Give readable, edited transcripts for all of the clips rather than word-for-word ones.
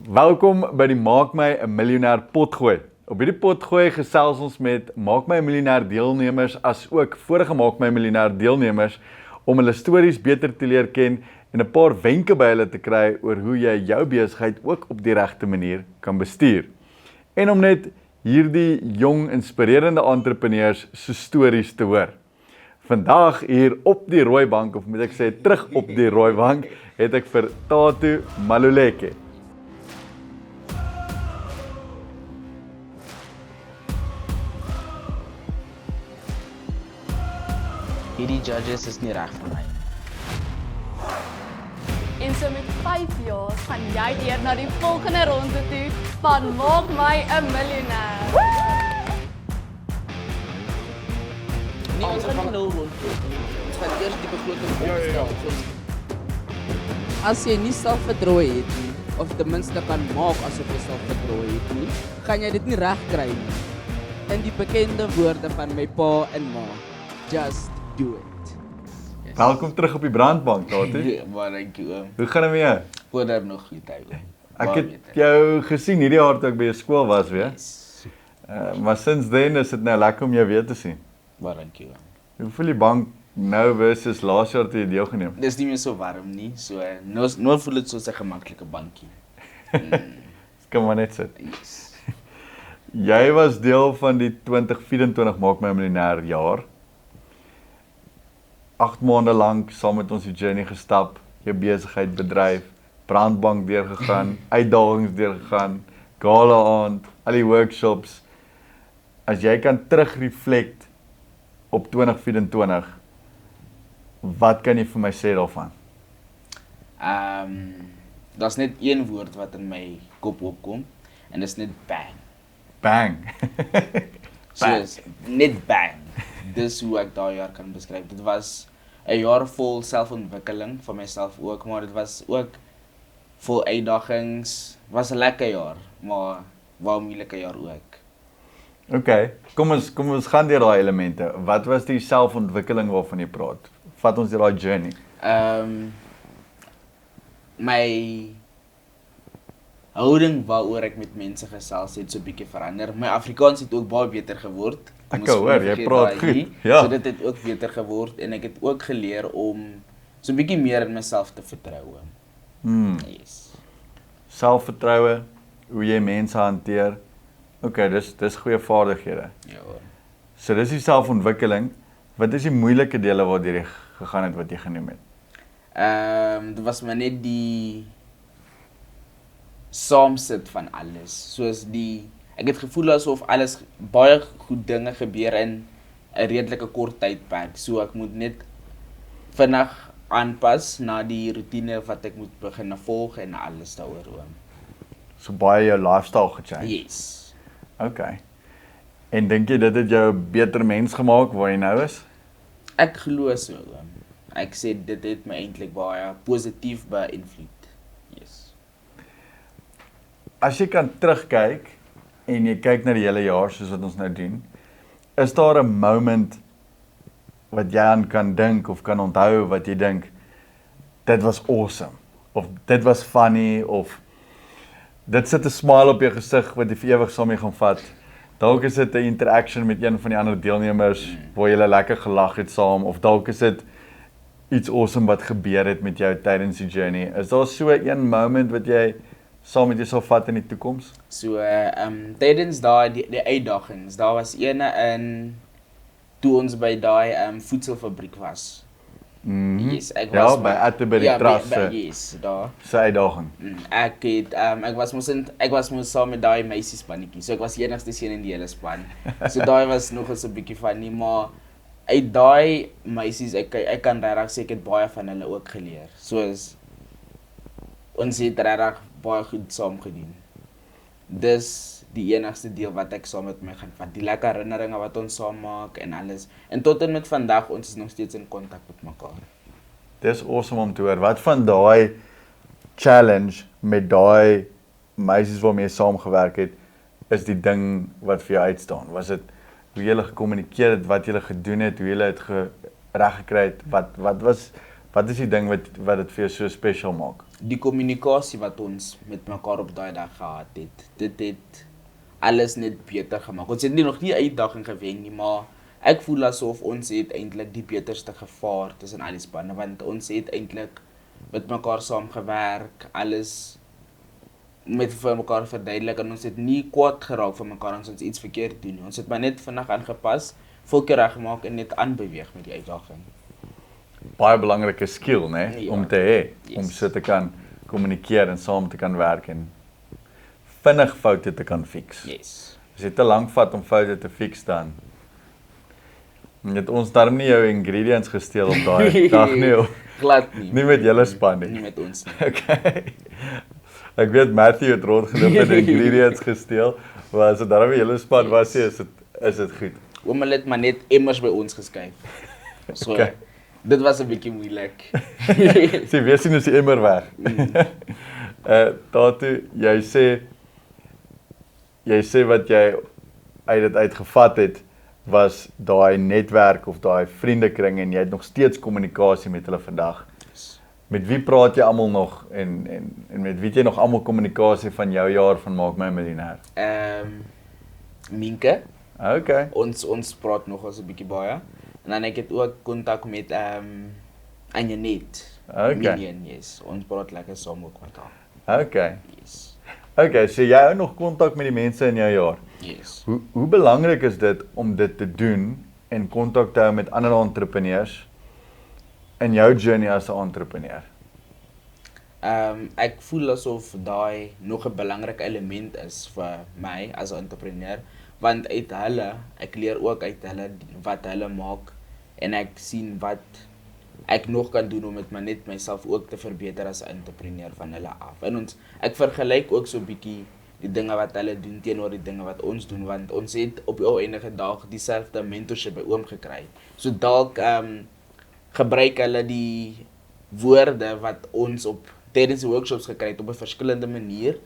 Welkom by die Maak My 'n Miljonair potgooi. Op hierdie potgooi gesels ons met Maak My 'n Miljonair deelnemers as ook vorige Maak My 'n Miljonair deelnemers om hulle stories beter te leer ken en 'n paar wenke by hulle te kry oor hoe jy jou besigheid ook op die regte manier kan bestuur. En om net hierdie jong inspirerende entrepreneurs se stories te hoor. Vandag hier op die rooi bank, of moet ek sê terug op die rooi bank, het ek vir Tatu Maluleke. Hierdie judges is nie reg vir my. En so met 5 jaar gaan jy deur na die volgende ronde toe van Maak My 'n Miljonair. Nee, ons gaan nou rond. Ons gaan eers die begroting opstel. As jy nie selfvertroue het nie, of ten minste kan maak asof jy selfvertroue het nie, gaan jy dit nie reg kry nie. In die bekende woorde van my pa en ma, just do it. Yes. Welkom terug op die brandbank, Tatu. Maar dankie oom. Hoe gaan dit met jou? Voordat nog goed uit. Ek het jou gesien hierdie jaar toe ek by jou skool was weer. Yes. Maar sinds then is dit nou lekker om jou weer te sien. Maar dankie oom. Hoe voel die bank nou versus laas jaar toe jy deelgeneem? Dis nie meer so warm nie, so nou voel dit soos 'n gemaklike bankie. Kan maar net sit. Yes. Jy was deel van die 2024 Maak My 'n Miljonair jaar. 8 maande lank saam met ons die journey gestap, jou besigheid bedryf, brandbank deurgegaan, uitdagings deurgegaan, gala aand, al die workshops. As jy kan terugreflect op 2024, wat kan jy vir my sê daarvan? Daar's net een woord wat in my kop opkom en dis net bang. Bang! Soos net bang. Dis hoe ek daai jaar kan beskryf. Dit was 'n jaar vol selfontwikkeling vir myself ook, maar dit was ook vol uitdagings. Was 'n lekker jaar, maar wel 'n moeilike jaar ook. Okay, kom ons gaan deur daai elemente. Wat was die selfontwikkeling waarvan jy praat? Vat ons deur daai journey. My houding waaroor ek met mense gesels het so 'n bietjie verander. My Afrikaans het ook baie beter geword. Ek hoor, jy praat goed. Ja. So dit het ook beter geword en ek het ook geleer om so 'n bietjie meer in myself te vertrou. Yes. Selfvertroue, hoe jy mense hanteer. Okay, dis goeie vaardighede. Ja hoor. So dis die selfontwikkeling. Wat is die moeilike dele waardeur jy gegaan het wat jy genoem het? Dit was maar net die saamsit van alles. Soos ek het gevoel asof alles baie goed dinge gebeur in 'n redelike kort tydperk. So ek moet net vinnig aanpas na die rotine wat ek moet begin volg en alles daaroor. So baie jou lifestyle gechange. Yes. Okay. En dink jy dit het jou 'n beter mens gemaak waar jy nou is? Ek glo so. Ek sê dit het my eintlik baie positief beïnvloed. Yes. As jy kan terugkyk en jy kyk na die hele jaar soos wat ons nou doen, is daar 'n moment wat jy aan kan dink of kan onthou wat jy dink dit was awesome of dit was funny of dit sit 'n smile op jou gesig wat jy vir ewig saam mee gaan vat. Dalk is dit 'n interaction met een van die ander deelnemers waar jy lekker gelag het saam of dalk is dit iets awesome wat gebeur het met jou tydens die journey. Is daar so 'n moment wat jy saam met jou sal vat in die toekoms? So tydens daai die uitdagings, daar was ene in toe ons by daai voedselfabriek was. Yes, ek was ja, by Atterbury Trust. Yes, daar. Sy uitdaging. Ek het ek was mos saam met daai meisiespanetjie. So ek was die enigste seun in die hele span. So daai was nog 'n bietjie funny, maar uit daai meisies ek kan regtig sê ek het baie van hulle ook geleer. Soos ons het regtig baie goed saam gedoen. Dis die enigste deel wat ek saam met my gaan vat. Die lekker herinneringe wat ons saam maak en alles. En tot en met vandag ons is nog steeds in kontak met mekaar. Dis awesome om te hoor. Wat van daai challenge met daai meisies waarmee jy saamgewerk het, is die ding wat vir jou uitstaan? Was dit hoe julle gekommunikeer het, wat julle gedoen het, hoe julle dit reg gekry het? Wat Wat is die ding wat dit vir jou so special maak? Die kommunikasie wat ons met mekaar op daai dag gehad het, dit het alles net beter gemaak. Ons het nog nie uitdaging gewen nie, maar ek voel asof ons het eintlik die beterste gevaar tussen al die spanne, want ons het eintlik met mekaar saamgewerk, alles met vir mekaar verduidelik en ons het nie kwaad geraak vir mekaar as ons iets verkeerd doen. Ons het maar net vinnig aangepas, volke reggemaak en net aanbeweeg met die uitdaging. Baie belangrike skill, né, Ja. om te hê, Yes. om so te kan kommunikeer en saam te kan werk en vinnig foute te kan fix. Yes. As dit te lank vat om foute te fix dan. Het ons daarom nie jou ingredients gesteel op daai dag nie. Of, Glad nie. nie met julle span nie. Nie met ons nie. Okay. Ek weet Matthew het rondgeloop met ingredients gesteel, maar as dit daarom die hele span was, is dit goed. Oom het maar net emmers by ons geskuif. So, Okay. dit was 'n bietjie moeilik. Sê, wees sien is die emmer weg. Daartoe, jy sê wat jy uit dit uitgevat het, was daai netwerk of daai vriendekring en jy het nog steeds kommunikasie met hulle vandag. Met wie praat jy almal nog en met wie het jy nog almal kommunikasie van jou jaar van Maak My 'n Miljonair? Minke, Okay. ons praat nog as 'n bietjie baie. En dan ek het ook kontak met Anjanet. Okay. Minion, yes. Ons praat lekker saam ook met haar. Okay. Yes. Okay, so jy hou nog kontak met die mense in jou jaar. Yes. Hoe belangrik is dit om dit te doen en kontak te hou met ander entrepreneurs in jou journey as 'n entrepreneur? Ek voel asof daai nog 'n belangrike element is vir my as 'n entrepreneur, want uit hulle, ek leer ook uit hulle wat hulle maak en ek sien wat ek nog kan doen om met net myself ook te verbeter as 'n entrepreneur van hulle af. En ek vergelyk ook so 'n bietjie die dinge wat hulle doen teenoor die dinge wat ons doen, want ons het op die enige dag dieselfde mentorship by oom gekry. So dalk gebruik hulle die woorde wat ons op tydens die workshops gekry het op 'n verskillende manier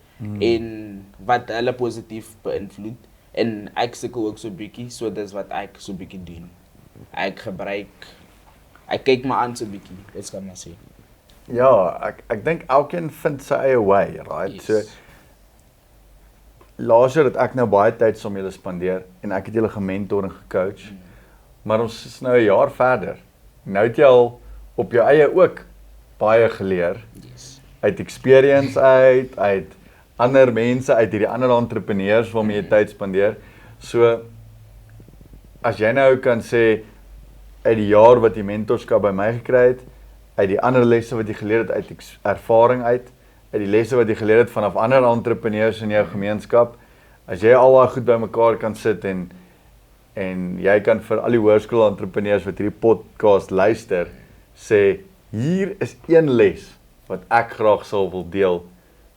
en wat hulle positief beïnvloed. En ek sukkel ook so 'n bietjie, so dis wat ek so 'n bietjie doen. Ek kyk maar aan so 'n bietjie, dit kan maar sê. Ja, ek dink elkeen vind sy eie way, right? Yes. So laas jaar het ek nou baie tyd saam julle spandeer en ek het julle gementor en gecoach. Maar ons is nou 'n jaar verder. Nou het jy al op jou eie ook baie geleer. Yes. Uit experience uit ander mense, uit hierdie ander entrepreneurs waarmee jy tyd spandeer. So as jy nou kan sê uit die jaar wat jy mentorskap by my gekry het, uit die ander lesse wat jy geleer het uit ervaring uit die lesse wat jy geleer het vanaf ander entrepreneurs in jou gemeenskap, as jy al daai goed bymekaar kan sit en jy kan vir al die hoërskool entrepreneurs wat hierdie podcast luister, sê hier is een les wat ek graag sal wil deel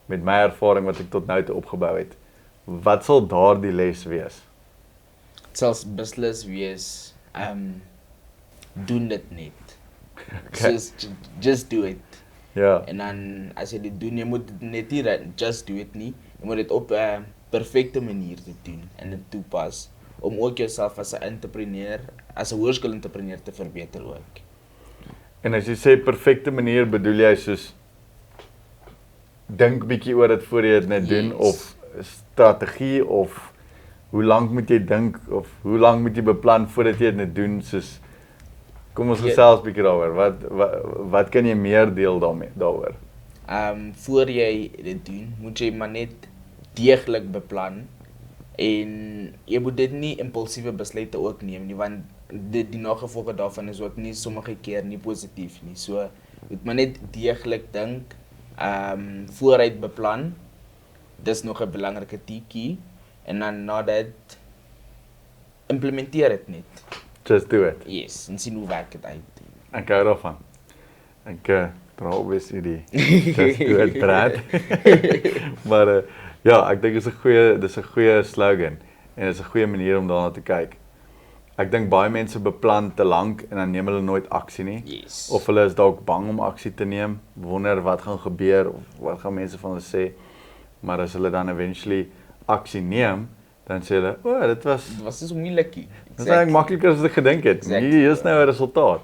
met my ervaring wat ek tot nou toe opgebou het. Wat sal daardie les wees? Dit sal beslis wees, doen dit net. Okay. Just do it. Ja. En dan as jy dit doen, jy moet dit net nie just do it nie. Jy moet dit op 'n perfekte manier doen en dit toepas om ook jouself as 'n entrepreneur, as 'n hoërskool entrepreneur te verbeter ook. En as jy sê perfekte manier, bedoel jy soos dink bietjie oor dit voor jy dit net doen, Yes. of strategie, of hoe lank moet jy dink, of hoe lank moet jy beplan voordat jy dit net doen, soos kom ons gesels bietjie daaroor. Wat kan jy meer deel daaroor? Voor jy dit doen, moet jy maar net deeglik beplan en jy moet dit nie impulsiewe besluite ook neem nie, want die nagevolge daarvan is ook nie sommige keer nie positief nie. So moet maar net deeglik dink, vooruit beplan. Dis nog 'n belangrike tikkie en dan na dit implementeer dit net. Just do it. Yes, en sien hoe werk dit uit. Ek hou daarvan. Ek dra obviously die just do it brand. Maar ja, ek dink dis 'n goeie slogan en dis 'n goeie manier om daarna te kyk. Ek dink baie mense beplan te lank en dan neem hulle nooit aksie nie. Yes. Of hulle is dalk bang om aksie te neem, wonder wat gaan gebeur of wat gaan mense van hulle sê. Maar as hulle dan eventually aksie neem, dan sê hulle, dit was Dit was so moeilikie. Dit is eintlik makliker as ek gedink het. Exactly. Hier is nou 'n resultaat.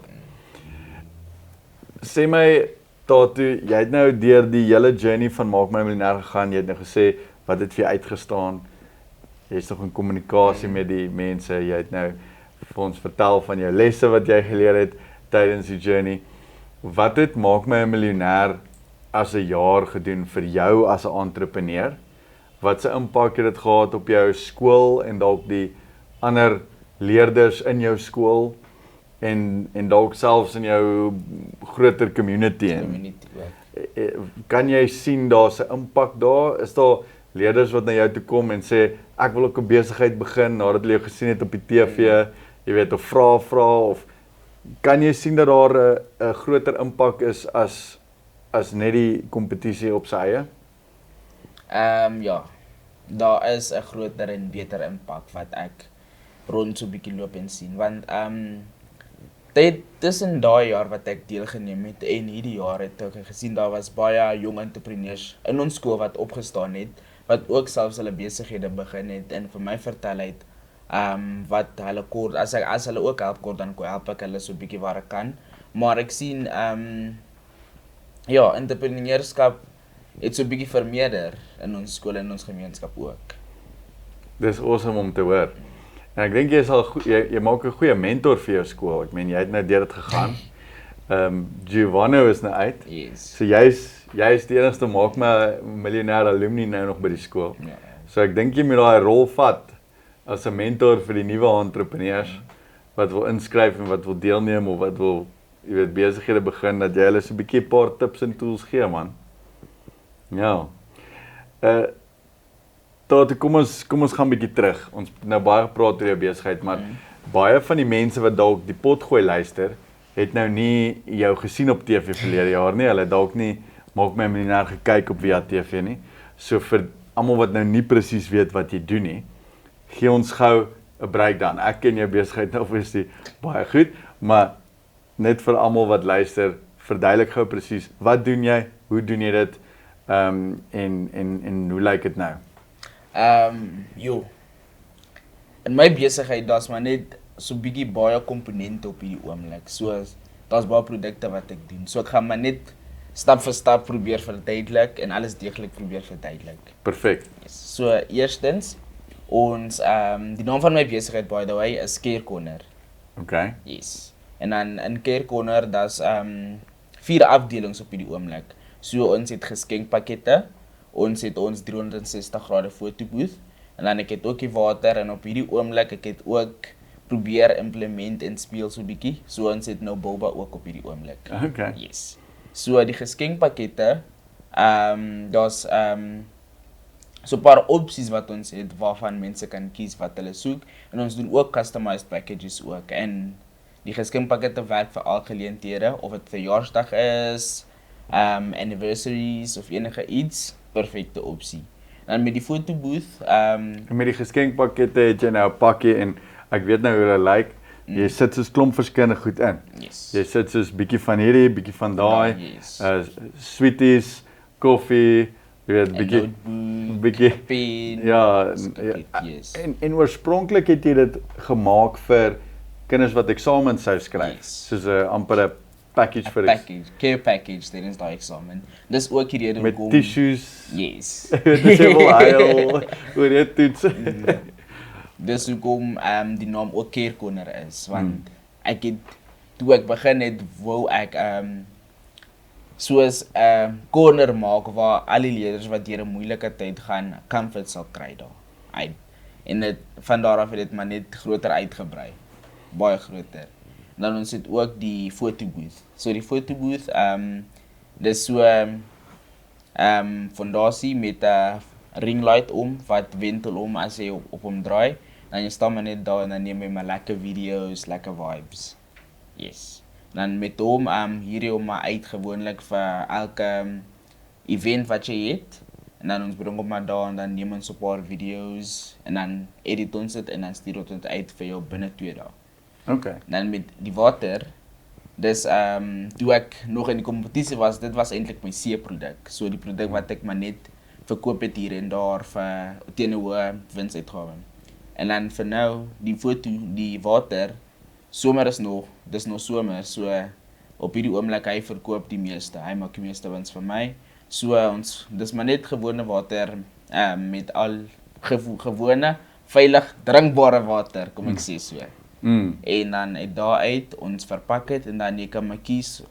Sê my, Tatu, jy het nou deur die hele journey van Maak My Miljonair gegaan, jy het nou gesê, wat het vir jou uitgestaan? Jy is nog in kommunikasie met die mense, jy het nou vir ons vertel van jou lesse wat jy geleer het tydens die journey. Wat het Maak My 'n Miljonair as 'n jaar gedoen vir jou as 'n entrepreneur? Wat se impak het dit gehad op jou skool en dalk die ander leerders in jou skool en dalk selfs in jou groter community? Kan jy sien daar's 'n impak daar? Is daar leerders wat na jou toe kom en sê ek wil ook 'n besigheid begin nadat hulle jou gesien het op die TV, jy weet, of vra of kan jy sien dat daar 'n groter impak is as net die kompetisie op sy eie? Ja, daar is 'n groter en beter impak wat ek rond so 'n bietjie loop en sien, want tussen daai jaar wat ek deelgeneem het en hierdie jaar het ek gesien daar was baie jong entrepreneurs in ons skool wat opgestaan het, wat ook selfs hulle besighede begin het en vir my vertel het wat hulle kort, as hulle ook help kort, dan help ek hulle so 'n bietjie waar ek kan. Maar ek sien ja, entrepreneurskap het so 'n bietjie vermeerder in ons skool en ons gemeenskap ook. Dis awesome om te hoor. En ek dink jy maak 'n goeie mentor vir jou skool. Ek meen jy het nou deur dit gegaan. Giovanni is nou uit. Yes. So jy is die enigste Maak My Miljonair alumni nou nog by die skool. Ja. So ek dink jy moet daai rol vat as 'n mentor vir die nuwe entrepreneurs wat wil inskryf en wat wil deelneem of wat wil, jy weet, besighede begin, dat jy hulle so 'n bietjie 'n paar tips en tools gee, man. Ja. Kom ons gaan 'n bietjie terug. Ons het nou baie gepraat oor jou besigheid, maar baie van die mense wat dalk die potgooi luister, het nou nie jou gesien op TV verlede jaar nie. Hulle het dalk nie Maak My Miljonair gekyk op via TV nie. So vir almal wat nou nie presies weet wat jy doen nie, gee ons gou 'n breakdown. Ek ken jou besigheid nou obviously baie goed, maar net vir almal wat luister, verduidelik gou presies, wat doen jy? Hoe doen jy dit? En hoe lyk dit nou? In my besigheid, daar's maar net so bietjie baie komponente op hierdie oomblik. So daar's baie produkte wat ek doen. So ek gaan maar net stap vir stap probeer verduidelik en alles deeglik probeer verduidelik. Perfek. Yes. So eerstens, ons die naam van my besigheid, by the way, is Care Corner. Okay. Yes. En dan in Care Corner, daar's 4 afdelings op hierdie oomblik. So ons het geskenkpakkette, ons het ons 360 grade fotobooth, en dan ek het ook die water, en op hierdie oomblik ek het ook probeer implement en speel so bietjie. So ons het nou Boba ook op hierdie oomblik. Okay. Yes. So die geskenkpakkette, daar's so 'n paar opsies wat ons het waarvan mense kan kies wat hulle soek, en ons doen ook customized packages ook, en die geskenkpakkette werk vir al geleenthede, of dit verjaarsdag is, anniversaries of enige iets, perfekte opsie. Dan met die fotobooth, Met die geskenkpakkette het jy nou 'n pakkie en ek weet nou hoe hulle lyk. Jy sit soos klomp verskillende goed in. yes. Jy sit soos bietjie van hierdie, bietjie van daai, Yes. sweeties, koffie, jy weet, bietjie pen, ja, yes. en oorspronklik het jy dit gemaak vir kinders wat eksamens sou skryf, Yes. soos 'n amper 'n package vir care package, dit is daai eksamen. Dis ook die rede met hoekom tissues. Yes. Dit is wel huil oor dit toets. Dis hoekom die naam ook Care Corner is, want ek het, toe ek begin het, wou ek soos 'n corner maak waar al die leerders wat deur 'n moeilike tyd gaan, comfort sal kry daar. En dit van daar af het dit maar net groter uitgebrei. Baie groter. Dan ons het ook die fotobooth. So die fotobooth, dis so fondasie met 'n ringlight wat wentel om as jy op hom draai. Dan jy staan maar net daar en dan neem jy maar lekker video's, lekker vibes. Yes. Dan met hom hierdie om maar uit gewoonlik vir elke event wat jy het. En dan ons bring hom maar daar en dan neem ons 'n paar video's en dan edit ons dit en dan stuur ons dit uit vir jou binne 2 dae. Okay. Dan met die water, dis toe ek nog in die kompetisie was, dit was eintlik my C-produk. So die produk wat ek maar net verkoop het hier en daar vir teen 'n hoë winsuitgawe. En dan vir nou die water, somer is nog, dis nog somer, so op hierdie oomblik hy verkoop die meeste. Hy maak die meeste wins vir my. So ons dis maar net gewone water met al gewone veilig drinkbare water, kom ek sê so. En dan uit daaruit ons verpak het en dan jy kan maar kies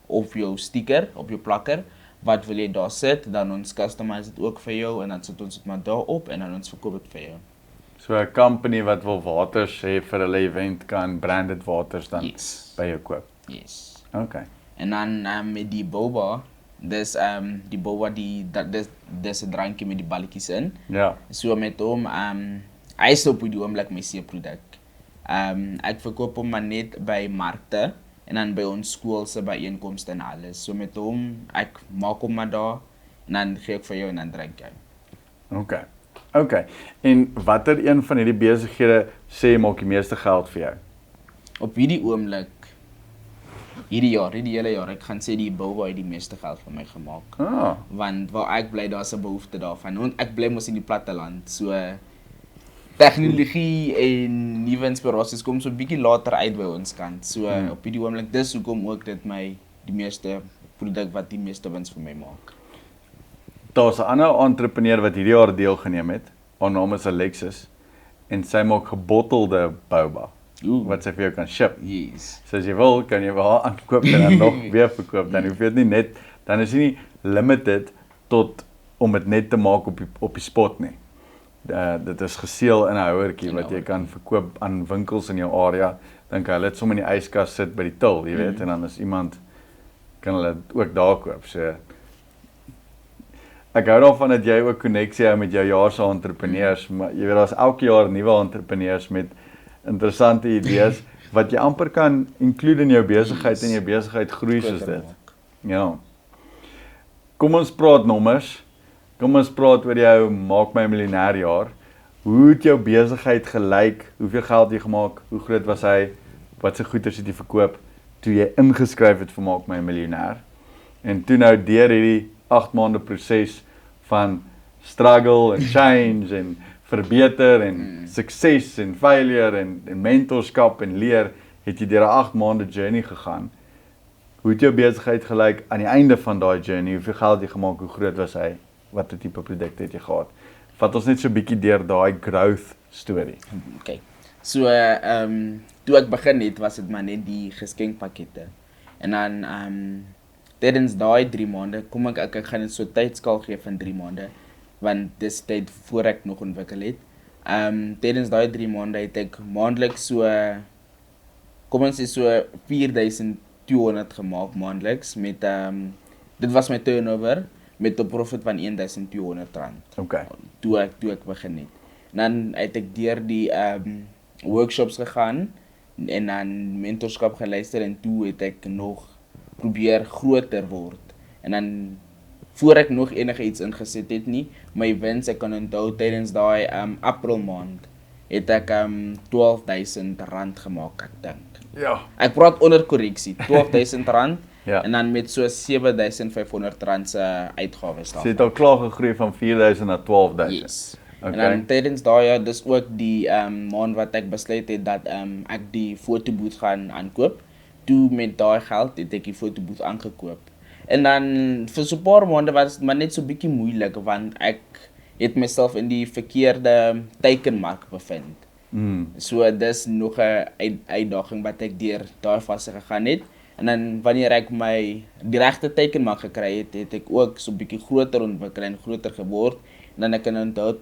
op jou sticker, op jou plakker, wat wil jy daar sit, dan ons customize dit ook vir jou en dan sit ons dit maar daar op en dan ons verkoop dit vir jou. So 'n company wat wil waters hê vir hulle event kan branded waters dan by jou koop. Yes. Okay. En dan met die boba, dis die boba dis 'n drankie met die balletjies in. Ja. So met hom hy is op die oomblik my C-produk. Ek verkoop hom maar net by markte en dan by ons skool se byeenkomste en alles. So met hom, ek maak hom maar daar en dan gee ek vir jou en dan drink jy. Okay. En watter een van hierdie besighede sê maak die meeste geld vir jou? Op hierdie oomblik, hierdie hele jaar, ek gaan sê die boba het die meeste geld vir my gemaak. Want waar ek bly, daar's 'n behoefte daarvan. Want ek bly mos in die platteland, so tegnologie en nuwe inspirasies kom so 'n bietjie later uit by ons kant. So op hierdie oomblik, dis hoekom ook dit my die meeste produk wat die meeste wins vir my maak. Daar's 'n ander entrepreneur wat hierdie jaar deelgeneem het. Haar naam is Alexis en sy maak gebottelde boba wat sy vir jou kan ship. Yes. So as jy wil, kan jy by haar aankoop en dan nog weer verkoop. Dan hoef jy dit nie net, dan is jy nie limited tot om dit net te maak op die spot nie. Dit is geseël in 'n houertjie wat jy kan verkoop aan winkels in jou area. Dan kan hulle dit sommer in die yskas sit by die til, jy weet, en dan as iemand kan hulle ook daar koop. So ek hou daarvan dat jy ook koneksie hou met jou jaarse entrepreneurs, maar jy weet daar's elke jaar nuwe entrepreneurs met interessante idees wat jy amper kan include in jou besigheid en jou besigheid groei soos dit. Ja. Kom ons praat nommers. Kom ons praat oor jou maak my miljonair jaar. Hoe het jou besigheid gelyk? Hoeveel geld het jy gemaak? Hoe groot was hy? Wat se goeder het jy verkoop toe jy ingeskryf het vir maak my miljonair? En toe nou deur hierdie 8 maande proses van struggle en change en verbeter en sukses en failure en mentorskap en leer, het jy deur 'n 8 maande journey gegaan. Hoe het jou besigheid gelyk aan die einde van daai journey? Hoeveel geld het jy gemaak? Hoe groot was hy? Watter tipe produkte het jy gehad? Vat ons net so 'n bietjie deur daai growth storie. Okay. So toe ek begin het, was dit maar net die geskenkpakkette. En dan tydens daai 3 maande, kom ek gaan net so tydskaal gee van 3 maande, want dis tyd voor ek nog ontwikkel het. Tydens daai 3 maande het ek maandeliks so, kom ons sê so 4,200 gemaak maandeliks met, dit was my turnover, met 'n profit van R1,200. Okay. Toe ek begin het. En dan het ek deur die workshops gegaan en dan mentorskap geluister en toe het ek nog probeer groter word. En dan voor ek nog enige iets ingesit het nie, my wins ek kan onthou tydens daai April maand het ek R12,000 gemaak, ek dink. Ja. Ek praat onder korreksie, R12,000 Ja. en dan met so R7,500 se uitgawes So jy het al klaar gegroei van 4,000 na 12,000. Yes. Okay. En dan tydens daai jaar, dis ook die maand wat ek besluit het dat ek die fotobooth gaan aankoop. Toe met daai geld het ek die fotobooth aangekoop. En dan vir so 'n paar maande was dit maar net so bietjie moeilik want ek het myself in die verkeerde teikenmark bevind. So dis nog 'n uitdaging wat ek deur daai fase gegaan het. En dan wanneer ek die regte teikenmark gekry het, het ek ook so bietjie groter ontwikkel en groter geword. En dan ek kan onthou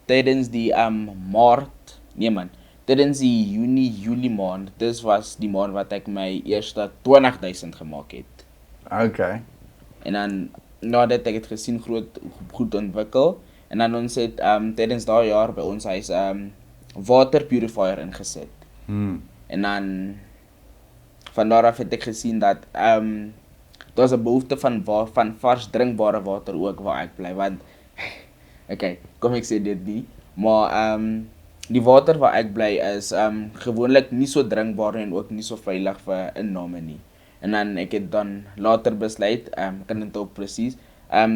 tydens die tydens die Junie maand, dis was die maand wat ek my eerste 20,000 gemaak het. Okay. En dan nadat ek het gesien goed ontwikkel en dan ons het tydens daai jaar by ons huis water purifier ingesit. En dan van daar af het ek gesien dat daar's 'n behoefte van vars drinkbare water ook waar ek bly want okay, kom ek sê dit nie, maar die water waar ek bly is gewoonlik nie so drinkbaar en ook nie so veilig vir inname nie. En dan ek het dan later besluit, kan dit ook presies,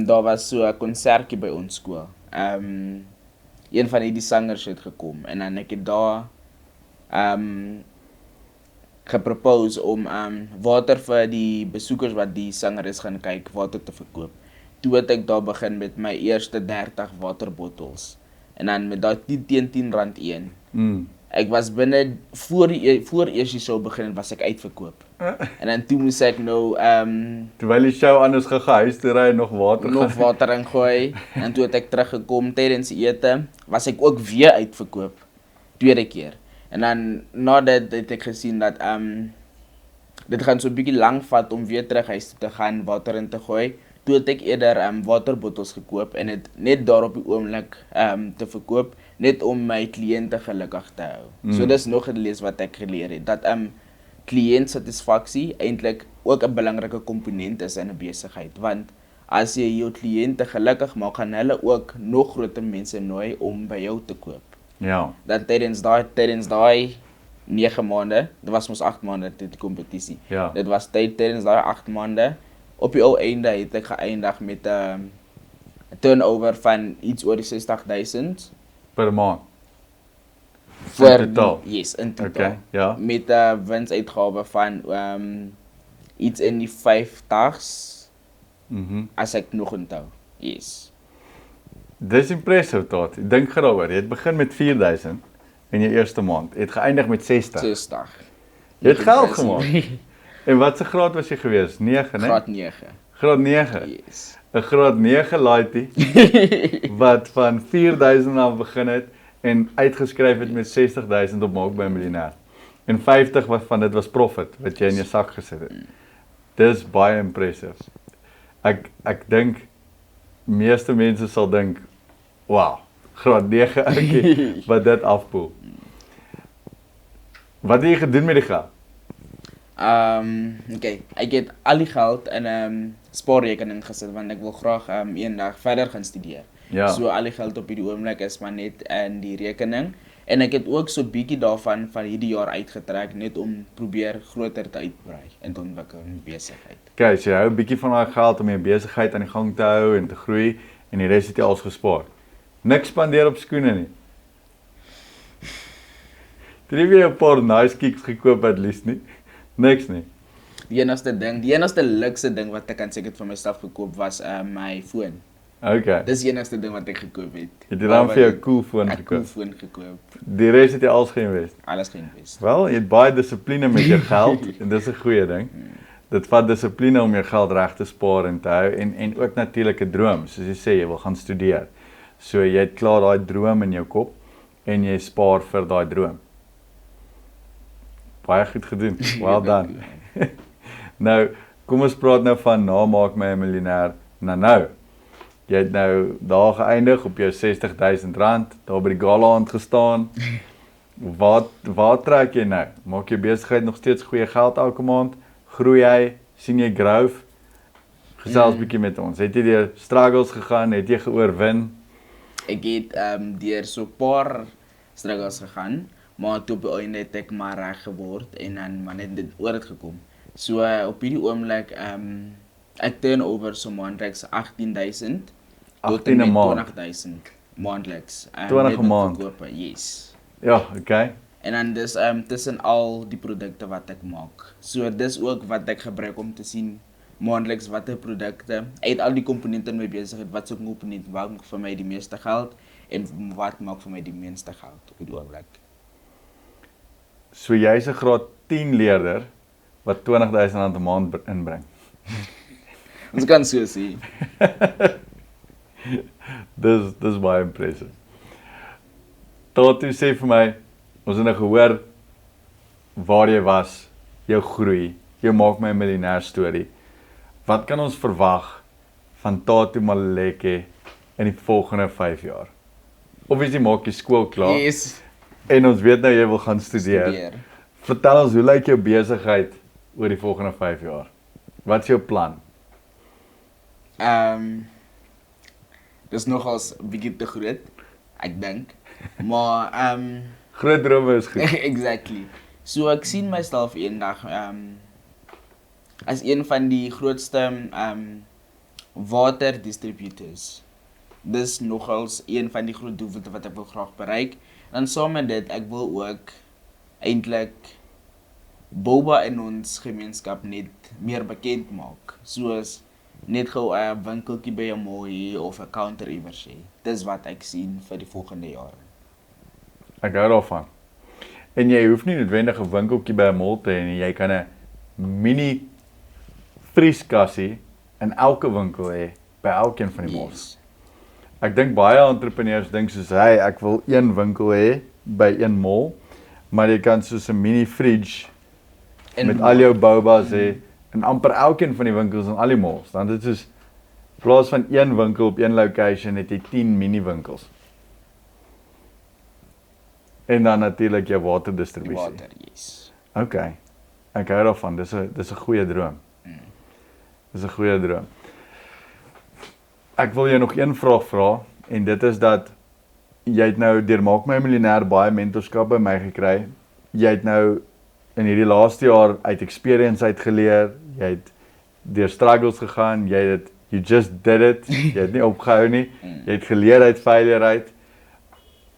daar was so 'n konsertjie by ons skool. Een van die sangers het gekom en dan ek het daar gepropose om water vir die besoekers wat die sangeres gaan kyk, water te verkoop. Toe het ek daar begin met my eerste 30 waterbottels. En dan met daai teen R10 een. Ek was binne voor eers die show begin het, was ek uitverkoop. En dan toe moes ek nou Terwyl die show anders gehuis toe ry en nog water ingooi. En toe het ek teruggekom tydens die ete, was ek ook weer uitverkoop. Tweede keer. En dan na dit het ek gesien dat dit gaan so 'n bietjie lank vat om weer terug huis toe te gaan, water in te gooi. Toe het ek eerder waterbottels gekoop en het net daar op die oomblik te verkoop, net om my kliënte gelukkig te hou. So dis nog 'n les wat ek geleer het, dat kliëntsatisfaksie eintlik ook 'n belangrike komponent is in 'n besigheid, want as jy jou kliënte gelukkig maak, gaan hulle ook nog groter mense nooi om by jou te koop. Ja. Dan tydens daai 9 maande, dit was mos 8 maande die kompetisie. Ja. Dit was tydens daai 8 maande. Op die ou einde het ek geëindig met 'n turnover van iets oor die 60.000 per maand. vir In totaal? Yes, in totaal. Okay, ja. Met 'n winsuitgawe van iets in die 50s as ek nog onthou. Yes. Dis impressive tot. Dink daaroor. Jy het begin met 4.000 in jou eerste maand. Jy het geëindig met 60. 60. Jy het geld gemaak. En wat se graad was jy gewees? 9, né? Graad 9. Graad 9. Yes. 'n Graad 9 laaitie wat van 4.000 af begin het en uitgeskryf het met 60.000 op Maak my 'n Miljonair. En 50 van dit was profit wat jy in jou sak gesit het. Dis baie impressive. Ek dink meeste mense sal dink, wow, graad 9 ouetjie wat dit afpoel. Wat het jy gedoen met die geld? Okay, ek het al die geld in 'n spaarrekening gesit want ek wil graag eendag verder gaan studeer. Ja. So al die geld op hierdie oomblik is maar net in die rekening en ek het ook so bietjie daarvan van hierdie jaar uitgetrek net om probeer groter te uitbrei en te ontwikkel in besigheid. Okay, so jy hou 'n bietjie van daai geld om jou besigheid aan die gang te hou en te groei en die res het jy als gespaar. Niks spandeer op skoene nie. Drie weer 'n paar nice kicks gekoop at least nie. Niks nie. Die enigste luxe ding wat ek kan sê ek het vir myself gekoop was my foon. Okay. Dis die enigste ding wat ek gekoop het. Jy het dan vir jou 'n cool foon 'n cool gekoop. foon gekoop. Die res het jy als geïnvest. Alles geïnvest. Wel, jy het baie dissipline met jou geld en dis 'n goeie ding. Dit vat dissipline om jou geld reg te spaar en te hou en ook natuurlik 'n droom. Soos jy sê, jy wil gaan studeer. So jy het klaar daai droom in jou kop en jy spaar vir daai droom. Baie goed gedoen. Well done. Nou, kom ons praat nou van Maak my 'n Miljonair. Nou. Jy het nou daar geëindig op jou R60.000, daar by die gala aand gestaan. Waar trek jy nou? Maak jou besigheid nog steeds goeie geld elke maand? Groei jy? Sien jy growth? Gesels bietjie met ons. Het jy deur struggles gegaan? Het jy geoorwin? Ek het deur so 'n paar struggles gegaan, maar toe op die einde het ek maar reg geword en dan maar net oor dit gekom. So op hierdie oomblik ek turnover so maandeliks 18.000 tot 18 'n maand. 20.000 maandeliks. 20 'n maand. Verkope, yes. Ja, okay. En dan dis tussen al die produkte wat ek maak. So dis ook wat ek gebruik om te sien maandeliks watter produkte uit al die komponente in my besigheid, wat so 'n komponent maak vir my die meeste geld en wat maak vir my die minste geld op die oomblik. So jy's 'n graad 10 leerder wat R20.000 'n maand inbring. Ons kan so sê. Dis baie impressive. Tot jy sê vir my, ons het nou gehoor waar jy was, jou groei, jou Maak my 'n Miljonair storie. Wat kan ons verwag van Tatu Maluleke in die volgende 5 jaar? Obviously maak jy skool klaar Yes. en ons weet nou jy wil gaan studeer. Vertel ons, hoe lyk jou besigheid oor die volgende 5 jaar? Wat is jou plan? Dis nogals 'n bietjie te groot, ek dink. Maar Groot drome is goed. exactly. So ek sien myself eendag as een van die grootste water distributors. Dis nogals een van die groot doelwitte wat ek wil graag bereik. En saam met dit, ek wil ook eintlik boba in ons gemeenskap net meer bekend maak, soos net gou 'n winkeltjie by 'n mall hê of 'n counter iewers hê. Dis wat ek sien vir die volgende jare. Ek hou daarvan. En jy hoef nie noodwendig 'n winkeltjie by 'n mall te hê nie. Jy kan 'n mini vrieskassie in elke winkel hê by elkeen van die malls. Ek dink baie entrepreneurs dink soos hy, ek wil een winkel hê by een mall, maar jy kan soos 'n mini fridge met al jou bobas hê in amper elkeen van die winkels in al die malls. Dan dit soos in plaas van een winkel op een location het jy 10 mini winkels. En dan natuurlik jou Die waterdistribusie. water, yes. Okay. Ek hou daarvan. Dis 'n goeie droom. Dis 'n goeie droom. Ek wil jou nog een vraag vra en dit is dat jy het nou deur Maak My 'n Miljonair baie mentorskap by my gekry. Jy het nou in hierdie laaste jaar uit experience uitgeleer. Jy het deur struggles gegaan. You just did it. Jy het nie opgehou nie. Jy het geleer uit failure uit.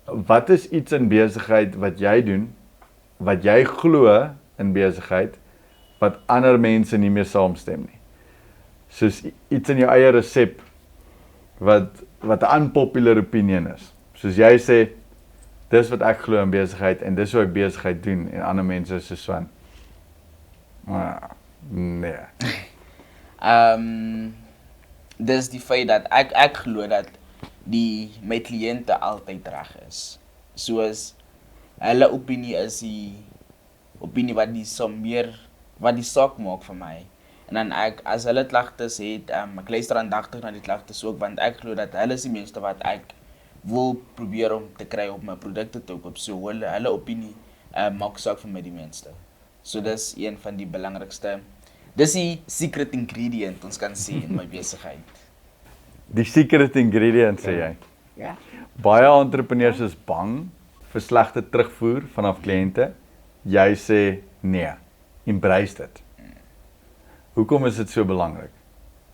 Wat is iets in besigheid wat jy doen, wat jy glo in besigheid, wat ander mense nie meer saamstem nie? Soos iets in jou eie resep, wat 'n unpopular opinion is. Soos jy sê, dis wat ek glo in besigheid en dis hoe ek besigheid doen en ander mense is soos van, nee. Dis die feit dat ek glo dat my kliënte altyd reg is. Soos hulle opinie is die opinie wat die saak maak vir my. En dan as hulle klagtes het, ek luister aandagtig na die klagtes ook, want ek glo dat hulle is die mense wat ek wil probeer om te kry op my produkte te koop. So hulle opinie maak saak vir my die meeste. So dis een van die belangrikste. Dis die secret ingredient ons kan sê in my besigheid. Die secret ingredient sê jy. Ja. Baie entrepreneurs is bang vir slegte terugvoer vanaf kliënte. Jy sê nee, embrace dit. Hoekom is dit so belangrik?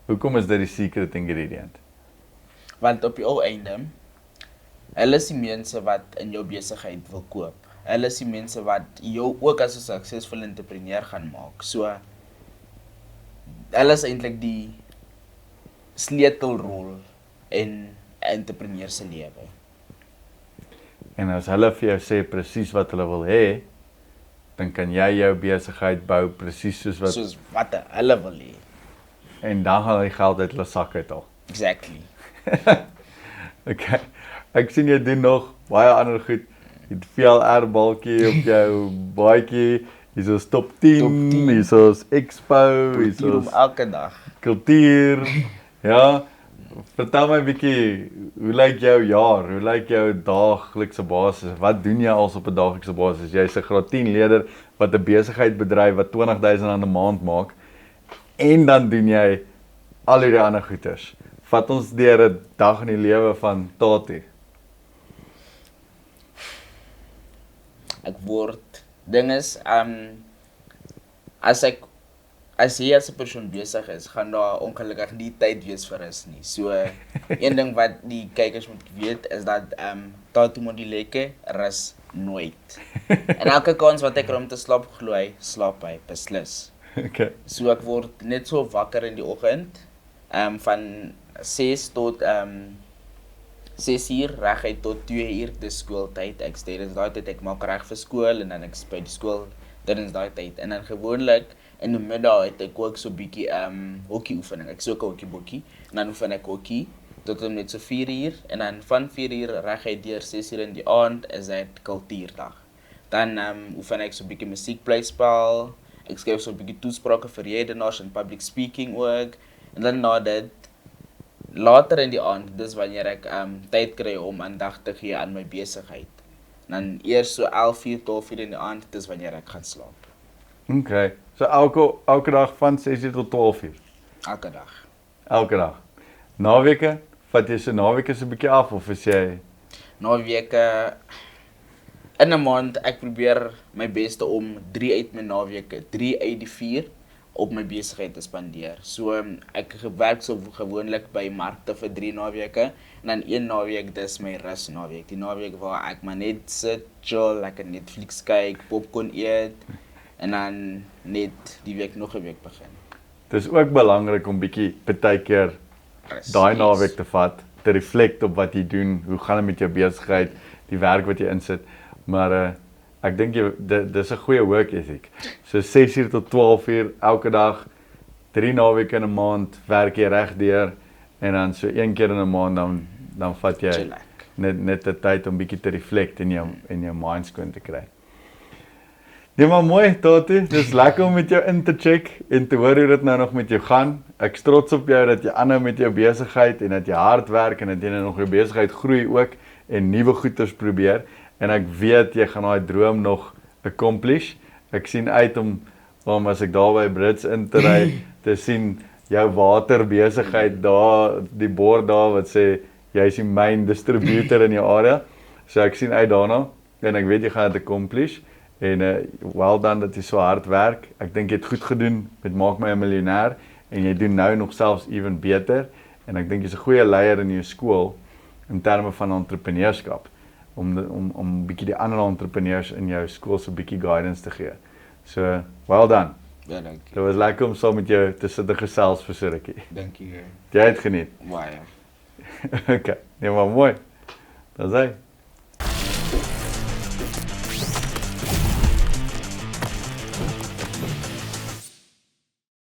Hoekom is dit die secret ingredient? Want op die ou einde, hulle is die mense wat in jou besigheid wil koop. Hulle is die mense wat jou ook as 'n suksesvolle entrepreneur gaan maak. So hulle is eintlik die sleutelrol in 'n entrepreneur se lewe. En as hulle vir jou sê presies wat hulle wil hê, dan kan jy jou besigheid bou presies soos wat hulle wil hê. En dan gaan die geld uit hulle sak uit al. Exactly. Okay. Ek sien jy doen nog baie ander goed. Jy het VLR balkie op jou baadjie. Hier's ons top 10, hier's ons expo, hier's ons elke dag. Kultuur. Ja. Vertel my 'n bietjie, hoe lyk jou jaar? Hoe lyk jou daaglikse basis? Wat doen jy als op 'n daaglikse basis? Jy's 'n graad 10 leerder wat 'n besigheid bedryf wat R20,000 'n maand maak en dan doen jy al hierdie ander goeders. Vat ons deur 'n dag in die lewe van Tati. Ding is, as jy as 'n persoon besig is, gaan daar ongelukkig nie tyd wees vir rus nie. So, een ding wat die kykers moet weet, is dat Tatu Modileke rus nooit. En elke kans wat ek kry om te slaap, glo hy, slaap hy, beslis. Okay. So ek word net so wakker in die oggend, van 6 tot 6 uur, reguit tot 2 uur, dis skooltyd. Ek steeds daai tyd, ek maak reg vir skool en dan ek by die skool tydens daai tyd. En dan gewoonlik in die middag het ek ook so bietjie hokkie oefening. Ek so 'n hokkiebokkie en dan oefen ek hokkie tot net so 4 uur en dan van 4 uur reguit deur 6 uur in die aand is dit kultuurdag. Dan oefen ek so bietjie musiekblyspel. Ek skryf so 'n bietjie toesprake vir redenaars en public speaking ook. En dan na dit later in die aand, dis wanneer ek tyd kry om aandag te gee aan my besigheid. En dan eers so 11 uur tot 12 uur in die aand, dis wanneer ek gaan slaap. Okay. So elke dag van 6 uur tot 12 uur. Elke dag. Elke dag. Naweke, vat jy so naweke so 'n bietjie af of is jy Naweke in 'n maand ek probeer my beste om 3 uit my naweke, 3 uit die 4 op my besigheid te spandeer. So ek werk so gewoonlik by markte vir 3 naweke en dan 1 naweek dis my rus naweek. Die naweek waar ek maar net sit, chill, lekker Netflix kyk, popcorn eet en dan net die week nog 'n week begin. Dit is ook belangrik om bietjie partykeer daai naweek te vat, te reflect op wat jy doen, hoe gaan dit met jou besigheid, die werk wat jy insit. Maar ek dink dis 'n goeie work ethic. So 6:00 tot 12:00 elke dag, 3 naweke in 'n maand werk jy reg deur en dan so een keer in 'n maand dan vat jy Chillax. net 'n tyd om bietjie te reflect en jou mind skoon te kry. Nee, maar mooi, Tati. Dis lekker om met jou in te check en te hoor hoe dit nou nog met jou gaan. Ek is trots op jou dat jy aanhou met jou besigheid en dat jy hard werk en dat jy nou nog jou besigheid groei ook en nuwe goeders probeer. En ek weet jy gaan daai droom nog accomplish. Ek sien uit om as ek daar by Brits in te ry te sien jou waterbesigheid daar, die bord daar wat sê jy is die main distributor in jou area. So ek sien uit daarna en ek weet jy gaan dit accomplish. En well done dat jy so hard werk. Ek dink jy het goed gedoen met Maak My 'n Miljonair en jy doen nou nog selfs even beter. En ek dink jy's 'n goeie leier in jou skool in terme van entrepreneurskap om bietjie die ander entrepreneurs in jou skool so bietjie guidance te gee. So well done. Ja, dankie. Dit was lekker om saam met jou te sit en gesels vir so 'n rukkie. Dankie. Jy het geniet. Baie. Okay. Nee, maar mooi. Dis hy.